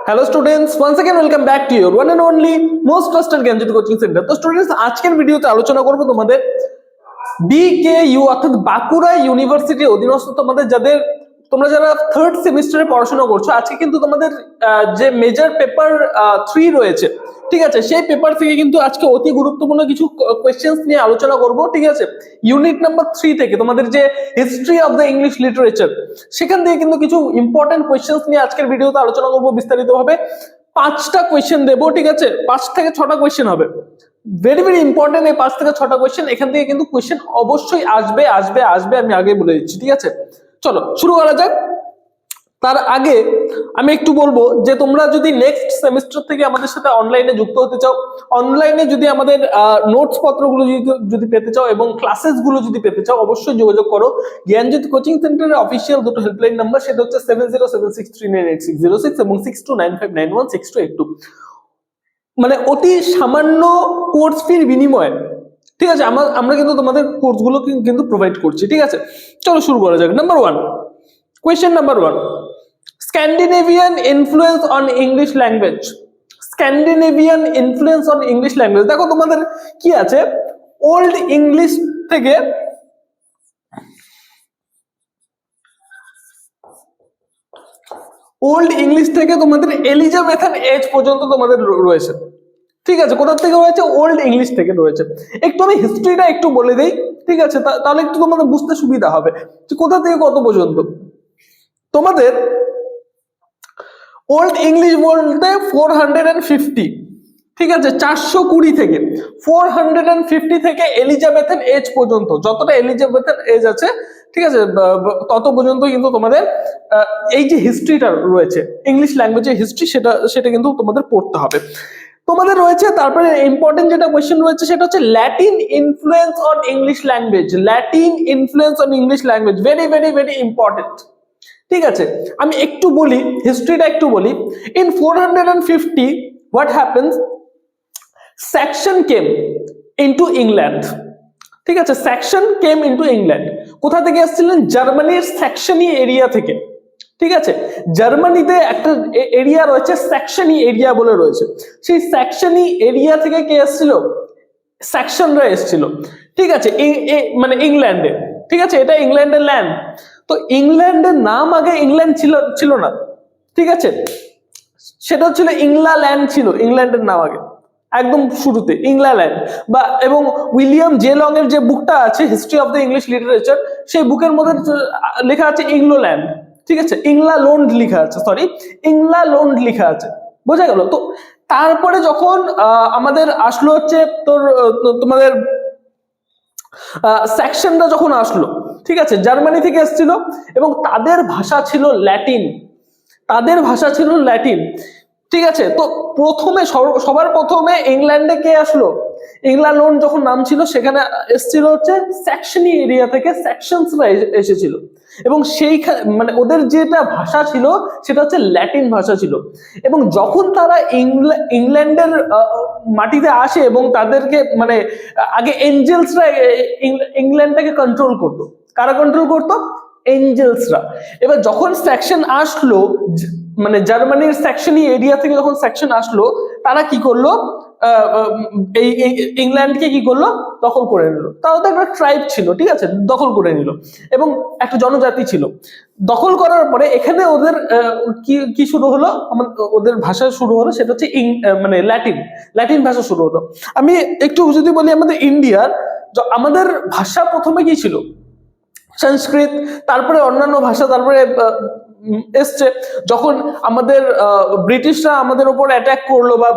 Hello students, once again welcome back to your one and only most trusted Gyanjyoti coaching center. তো students আজকের ভিডিওতে আলোচনা করব তোমাদের BKU অর্থাৎ বাঁকুড়া ইউনিভার্সিটি অধীনস্থ তোমাদের যারা থার্ড সেমিস্টারে পড়াশোনা করছো, আজকে কিন্তু তোমাদের যে মেজর পেপার 3 রয়েছে, ঠিক আছে, সেই পেপার থেকে কিন্তু আজকে অতি গুরুত্বপূর্ণ কিছু কোয়েশ্চেন্স নিয়ে আলোচনা করব, ঠিক আছে। ইউনিট নাম্বার 3 থেকে তোমাদের যে history of the English literature, সেখান থেকে কিন্তু কিছু ইম্পর্টেন্ট কোয়েশ্চেন্স নিয়ে আজকের ভিডিওতে আলোচনা করব বিস্তারিতভাবে। 5টা কোয়েশ্চেন দেবো, ঠিক আছে, 5 থেকে 6টা কোয়েশ্চেন হবে। ভেরি ভেরি ইম্পর্টেন্ট এই 5 থেকে 6টা কোয়েশ্চেন। এখান থেকে কিন্তু কোয়েশ্চেন অবশ্যই আসবে, আমি আগে বলে দিচ্ছি, ঠিক আছে। চলো শুরু করা যাক। তার আগে আমি একটু বলবো যে তোমরা যদি নেক্সট সেমিস্টার থেকে আমাদের সাথে অনলাইনে যুক্ত হতে চাও, অনলাইনে যদি আমাদের নোটস পত্রগুলো যদি পেতে চাও এবং ক্লাসেস গুলো যদি পেতে চাও, অবশ্যই যোগাযোগ করো। জ্ঞানজ্যোতি কোচিং সেন্টারের অফিসিয়াল দুটো হেল্পলাইন নাম্বার, সেটা হচ্ছে 7076398606 এবং 6295916282। মানে অতি সামান্য কোর্স ফির বিনিময়ে, ঠিক আছে, আমরা কিন্তু তোমাদের কোর্সগুলো কিন্তু প্রোভাইড করছি, ঠিক আছে। চলো শুরু করা যাক। Number 1, question number 1, Scandinavian influence on English language. Scandinavian influence on English language, দেখো তোমাদের কি আছে, ওল্ড ইংলিশ থেকে তোমাদের এলিজাবেথান এজ পর্যন্ত তোমাদের রয়েছে, ঠিক আছে। কোথা থেকে রয়েছে? ওল্ড ইংলিশ থেকে রয়েছে। একটু আমি হিস্ট্রিটা একটু বলে দেই, ঠিক আছে, তাহলে একটু তোমাদের বুঝতে সুবিধা হবে যে কোথা থেকে কত পর্যন্ত। তোমাদের ওল্ড ইংলিশ বলতে 450, ঠিক আছে, 420 থেকে 450 থেকে এলিজাবেথান এজ পর্যন্ত, যতটা এলিজাবেথান এজ আছে, ঠিক আছে, তত পর্যন্ত কিন্তু তোমাদের এই যে হিস্ট্রিটা রয়েছে, ইংলিশ ল্যাঙ্গুয়েজের হিস্ট্রি, সেটা কিন্তু তোমাদের পড়তে হবে। তোমাদের রয়েছে তারপরে ইম্পর্টেন্ট যেটা কোয়েশ্চেন রয়েছে, সেটা হচ্ছে Latin influence on English language. Latin influence on English language very very very important, ঠিক আছে। আমি একটু বলি, হিস্ট্রিটা একটু বলি। In 450 what happens, section came into England, ঠিক আছে, সেকশন কেম ইনটু ইংল্যান্ড। কোথা থেকে এসেছিলেন? জার্মানির সেকশনি এরিয়া থেকে, ঠিক আছে। জার্মানিতে একটা এরিয়া রয়েছে, সেকশনি এরিয়া বলে রয়েছে, সেই সেকশনি এরিয়া থেকে কে এসেছিল? সেকশনরা এসেছিল, ঠিক আছে, মানে ইংল্যান্ডে, ঠিক আছে, এটা ইংল্যান্ডের ল্যান্ড। তো ইংল্যান্ডের নাম আগে ইংল্যান্ড ছিল না, ঠিক আছে, সেটা ছিল ইংল্যান্ড, ছিল ইংল্যান্ডের নাম আগে, একদম শুরুতে ইংল্যান্ড। এবং উইলিয়াম জে লং এর যে বুকটা আছে, history of the English literature, সেই বুকের মধ্যে লেখা আছে ইংল্যান্ড, ঠিক আছে, ইংল্যান্ড লেখা আছে, সরি, ইংল্যান্ড লেখা আছে, বোঝা গেল? তো তারপরে যখন আমাদের আসলো হচ্ছে তোমাদের সেকশনটা যখন আসলো, ঠিক আছে, জার্মানি থেকে এসেছিল এবং তাদের ভাষা ছিল ল্যাটিন, ঠিক আছে। তো সবার প্রথমে ইংল্যান্ডে কে আসলো? ইংল্যান্ড যখন নাম ছিল, সেখানে এসেছিল হচ্ছে সেকশনি এরিয়া থেকে, সেকশনসরা এসেছিল এবং মানে ওদের যেটা ভাষা ছিল সেটা হচ্ছে ল্যাটিন ভাষা ছিল। এবং যখন তারা ইংল্যান্ডের মাটিতে আসে এবং তাদেরকে মানে আগে এঞ্জেলসরা ইংল্যান্ডটাকে কন্ট্রোল করতো। কারা কন্ট্রোল করতো? এঞ্জেলসরা। এবার যখন সেকশন আসলো, মানে জার্মানির সেকশনি এরিয়া থেকে যখন সেকশন আসলো, তারা কি করলো? এই ইংল্যান্ডকে কি করলো? দখল করে নিল। তাও তো একটা ট্রাইব ছিল, ঠিক আছে, দখল করে নিল এবং একটা জনজাতি ছিল। দখল করার পরে এখানে ওদের কি শুরু হলো? ওদের ভাষা শুরু হলো, সেটা হচ্ছে মানে ল্যাটিন ভাষা শুরু হলো। আমি একটু যদি বলি, আমাদের ইন্ডিয়ার আমাদের ভাষা প্রথমে কি ছিল? সংস্কৃত, তারপরে অন্যান্য ভাষা, তারপরে এসছে। যখন আমাদের ব্রিটিশরা আমাদের উপর অ্যাটাক করলো বা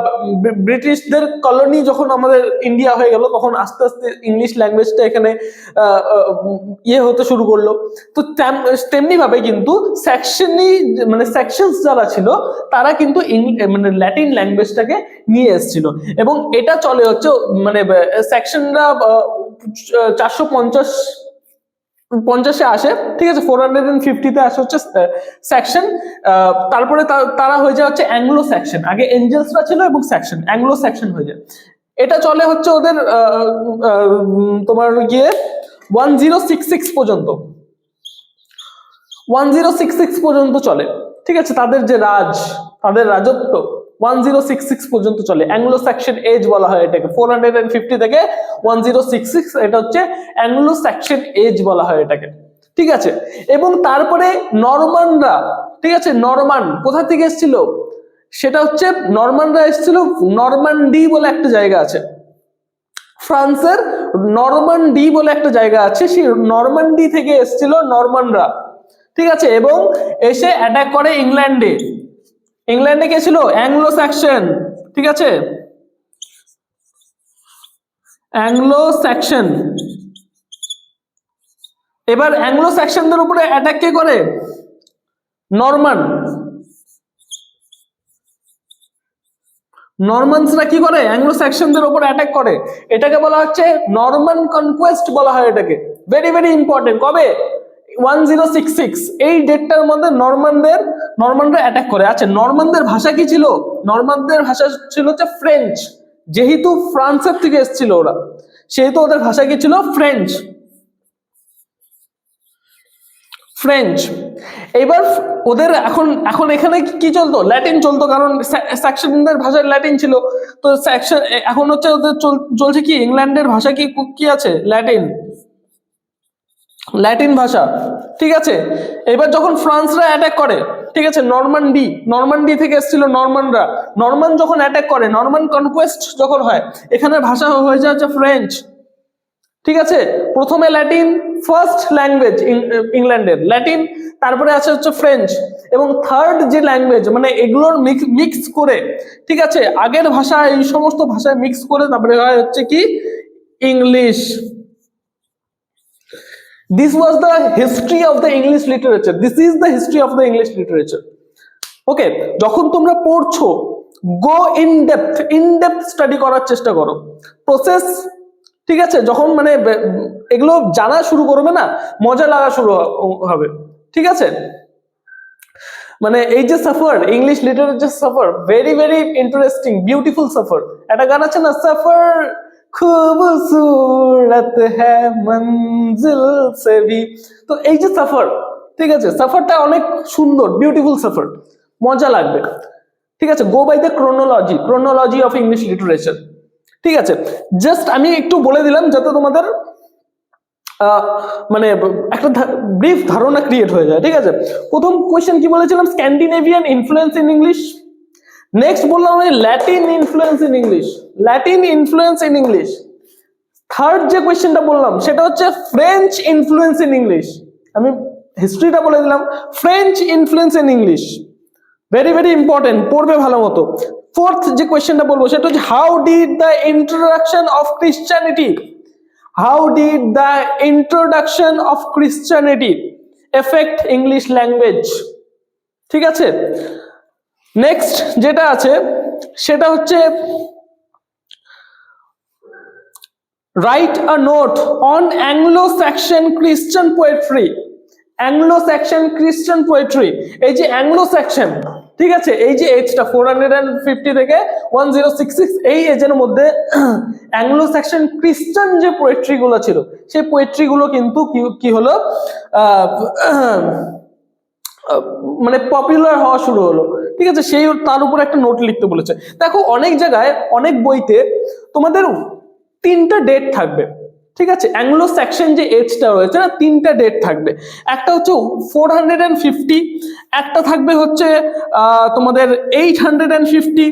ব্রিটিশদের কলোনি যখন আমাদের ইন্ডিয়া হয়ে গেল, তখন আস্তে আস্তে ইংলিশ ল্যাঙ্গুয়েজটা এখানে হতে শুরু করলো। তো তেমনি ভাবে কিন্তু সেকশনস যারা ছিল, তারা কিন্তু মানে ল্যাটিন ল্যাঙ্গুয়েজটাকে নিয়ে এসেছিল এবং এটা চলে হচ্ছে মানে সেকশনরা 450 আসে, ঠিক আছে, 450 আসে হচ্ছে সেকশন। তারপরে তারা হয়ে যায় হচ্ছে অ্যাংলো সেকশন। আগে এঞ্জেলসরা ছিল এবং সেকশন, অ্যাংলো সেকশন হয়ে যায়। এটা চলে হচ্ছে ওদের তোমার গিয়ে 1066 পর্যন্ত, 1066 পর্যন্ত চলে, ঠিক আছে, তাদের যে রাজ, তাদের রাজত্ব 1066 পর্যন্ত চলে। অ্যাংলো স্যাক্সন এজ বলা হয় এটাকে, 450 থেকে 1066, এটা হচ্ছে অ্যাংলো স্যাক্সন এজ বলা হয় এটাকে, ঠিক আছে। এবং তারপরে নরমানরা, ঠিক আছে, নরমান কোথা থেকে এসেছিল, সেটা হচ্ছে নরমানরা এসেছিল নরমান্ডি বলে একটা জায়গা আছে, ফ্রান্সের নরমান্ডি বলে একটা জায়গা আছে, সেই নরমান্ডি থেকে এসেছিল নরমানরা, ঠিক আছে। এবং এসে অ্যাটাক করে ইংল্যান্ডে। ইংল্যান্ডে কে ছিল? অ্যাংলো স্যাক্সন, ঠিক আছে, অ্যাংলো স্যাক্সন। এবার অ্যাংলো স্যাক্সনদের উপরে অ্যাটাক কে করে? নরমান। নরমানসরা কি করে? অ্যাংলো স্যাক্সনদের উপর অ্যাটাক করে। এটাকে বলা হচ্ছে নরমান কনকোয়েস্ট বলা হয় এটাকে, ভেরি ভেরি ইম্পর্টেন্ট। কবে? 1066, এই ডেটটার মধ্যে নরমানরা অ্যাটাক করে। আচ্ছা, নরমানদের ভাষা কি ছিল? নরমানদের ভাষা ছিল হচ্ছে ফ্রেঞ্চ, যেহেতু ফ্রান্সের থেকে এসেছিল ওরা, সেহেতু ওদের ভাষা কি ছিল? ফ্রেঞ্চ। ফ্রেঞ্চ। এবার ওদের এখন এখানে কি চলতো? ল্যাটিন চলতো, কারণ স্যাক্সনদের ভাষায় ল্যাটিন ছিল। তো স্যাক্সন এখন হচ্ছে ওদের চলছে কি, ইংল্যান্ডের ভাষা কি আছে? ল্যাটিন ভাষা, ঠিক আছে। এবার যখন ফ্রান্সরা অ্যাটাক করে, ঠিক আছে, নরমান্ডি থেকে এসেছিল নরমানরা, নরমান যখন অ্যাটাক করে, নরমান কনকোয়েস্ট যখন হয়, এখানের ভাষা হয়ে যায় হচ্ছে ফ্রেঞ্চ, ঠিক আছে। প্রথমে ল্যাটিন, ফার্স্ট ল্যাঙ্গুয়েজ ইংল্যান্ডের ল্যাটিন, তারপরে আছে হচ্ছে ফ্রেঞ্চ, এবং থার্ড যে ল্যাঙ্গুয়েজ, মানে এগুলোর মিক্স করে, ঠিক আছে, আগের ভাষা এই সমস্ত ভাষায় মিক্স করে তারপরে হয় হচ্ছে কি English. This was the history of the English literature. This is the history of the English literature. ওকে, যখন তোমরা পড়ছো, গো ইন ডেপথ স্টাডি করার চেষ্টা করো, প্রসেস, ঠিক আছে। যখন মানে এগুলো জানা শুরু করবে না, মজা লাগা শুরু হবে, ঠিক আছে। মানে এই যে সফর, ইংলিশ লিটারেচার সফর, ভেরি ভেরি ইন্টারেস্টিং, বিউটিফুল সফর। একটা গান আছে না, সফর খুবসুরত হ্যায় মঞ্জিল সে ভি। তো এই যে সফর, ঠিক আছে, সফরটা অনেক সুন্দর, বিউটিফুল সফর, মজা লাগবে, ঠিক আছে। Go by the chronology of English literature, ঠিক আছে। জাস্ট আমি একটু বলে দিলাম যাতে তোমাদের মানে একটা ব্রিফ ধারণা ক্রিয়েট হয়ে যায়, ঠিক আছে। প্রথম কোয়েশ্চেন কি বলেছিলাম? Scandinavian influence in English. Next বললাম আমি Latin influence in English. Third যে কোয়েশ্চেনটা বললাম সেটা হচ্ছে ফ্রেঞ্চ ইনফ্লুয়েন্স ইন ইংলিশ। আমি হিস্ট্রিটা বলে দিলাম, French influence in English, very very important, পড়বে ভালো মতো। ফোর্থ যে কোয়েশ্চেনটা বলবো সেটা হচ্ছে how did the introduction of Christianity affect English language, ঠিক আছে। নেক্সট যেটা আছে সেটা হচ্ছে right a note on Anglo-Saxon Christian poetry. এই যে অ্যাংলো-স্যাক্সন, ঠিক আছে, এই যে এজটা 450 থেকে 1066, এই এজের মধ্যে অ্যাংলো-স্যাক্সন ক্রিশ্চিয়ান যে পোয়েট্রি গুলো ছিল, সেই পোয়েট্রি গুলো কিন্তু কি হলো, মানে পপুলার হওয়া শুরু হলো, ঠিক আছে। সেই তার উপর একটা নোট লিখতে বলেছে। দেখো অনেক জায়গায়, অনেক বইতে তোমাদের 3টা ডেট থাকবে, ঠিক আছে। অ্যাংলো-স্যাক্সন যে এজটা রয়েছে না, 3টা ডেট থাকবে। একটা হচ্ছে 450, একটা থাকবে হচ্ছে তোমাদের 850,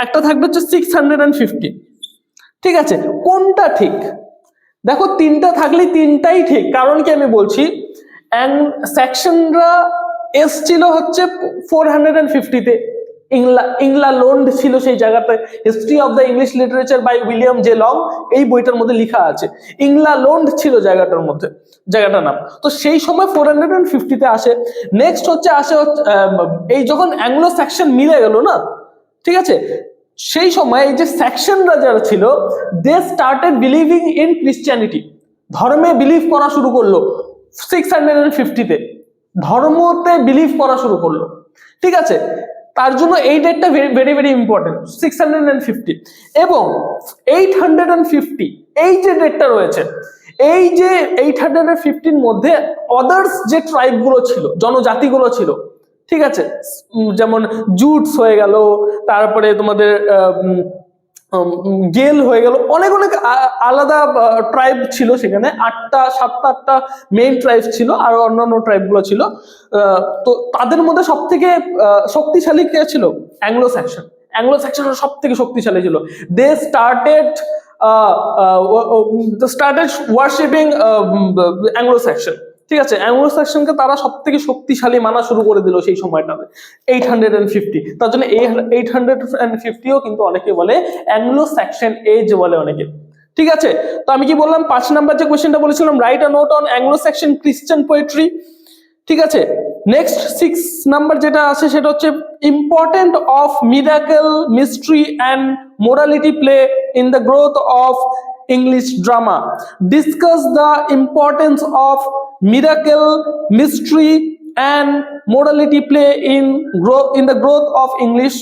একটা থাকবে হচ্ছে 650, ঠিক আছে। কোনটা ঠিক? দেখো 3টা থাকলে 3টাই ঠিক, কারণ কি আমি বলছি, স্যাক্সনরা এসছিল হচ্ছে 450-তে, ইংল্যান্ড ছিল সেই জায়গাতে। History of the English literature by William J Long, এই বইটার মধ্যে লেখা আছে ইংল্যান্ড ছিল জায়গাটার নাম। তো সেই সময় 450-তে আসে। নেক্সট হচ্ছে এই যখন অ্যাংলো-স্যাক্সন মিলে গেল না, ঠিক আছে, সেই সময় এই যে স্যাক্সনরা যারা ছিল, they started believing in Christianity, ধর্মে বিলিভ করা শুরু করলো 650-তে, ধর্মতে বিলিভ করা শুরু করলো, ঠিক আছে। তার জন্য এই ডেটটা ভেরি ভেরি ইম্পর্টেন্ট, 650 এবং 850, এই যে ডেটটা রয়েছে, এই যে 850-র মধ্যে আদার্স যে ট্রাইবগুলো ছিল, জনজাতিগুলো ছিল, ঠিক আছে, যেমন জুটস হয়ে গেল, তারপরে তোমাদের গেল হয়ে গেল, অনেক অনেক আলাদা ট্রাইব ছিল সেখানে, 7টা-8টা মেইন ট্রাইব ছিল, আর অন্যান্য ট্রাইব গুলো ছিল। তো তাদের মধ্যে সব থেকে শক্তিশালী কে ছিল? Anglo Saxon. অ্যাংলো স্যাকশন সব থেকে শক্তিশালী ছিল। They started worshipping Anglo Saxon. ঠিক আছে, অ্যাংলো স্যাকশনকে তারা সব থেকে শক্তিশালী মানা শুরু করে দিল সেই সময়টাতে, 850। তার জন্য 850ও কিন্তু অনেকে বলে অ্যাংলো স্যাকশন এজ বলে অনেকে। ঠিক আছে, তো আমি কি বললাম 5 নাম্বার যে কোশ্চেনটা বলেছিলাম, right a note on Anglo Saxon Christian poetry. ঠিক আছে, নেক্সট 6 নাম্বার যেটা আছে সেটা হচ্ছে important of miracle, mystery and morality play in the growth of English drama. Discuss the importance of miracle, mystery, and morality play in the growth of English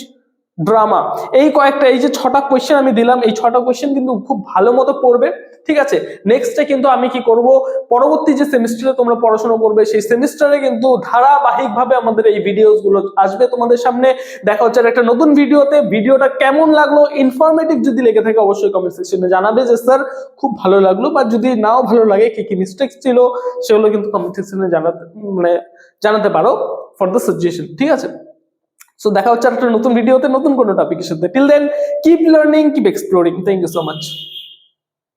drama. এই কয়েকটা, এই যে 6টা কোয়েশ্চেন আমি দিলাম, এই 6টা কোয়েশ্চেন কিন্তু খুব ভালো মতো পড়বে। ঠিক আছে, নেক্সটে কিন্তু আমি কি করব, পরবর্তী যে সেমিস্টারে তোমরা পড়াশোনা করবে সেই সেমিস্টারে কিন্তু ধারাবাহিকভাবে আমাদের এই ভিডিওস গুলো আসবে তোমাদের সামনে। দেখা হচ্ছে একটা নতুন ভিডিওতে। ভিডিওটা কেমন লাগলো, ইনফরমেটিভ যদি লেগে থাকে অবশ্যই কমেন্ট সেকশনে জানাবে যে স্যার খুব ভালো লাগলো, বা যদি নাও ভালো লাগে, কি কি মিস্টেক ছিল সেগুলো কিন্তু কমেন্ট সেকশনে জানাতে পারো ফর দ্য সাজেশন। ঠিক আছে, সো দেখা হচ্ছে একটা নতুন ভিডিওতে নতুন কোনো টপিকের সাথে। Till then keep learning, keep exploring. Thank you so much.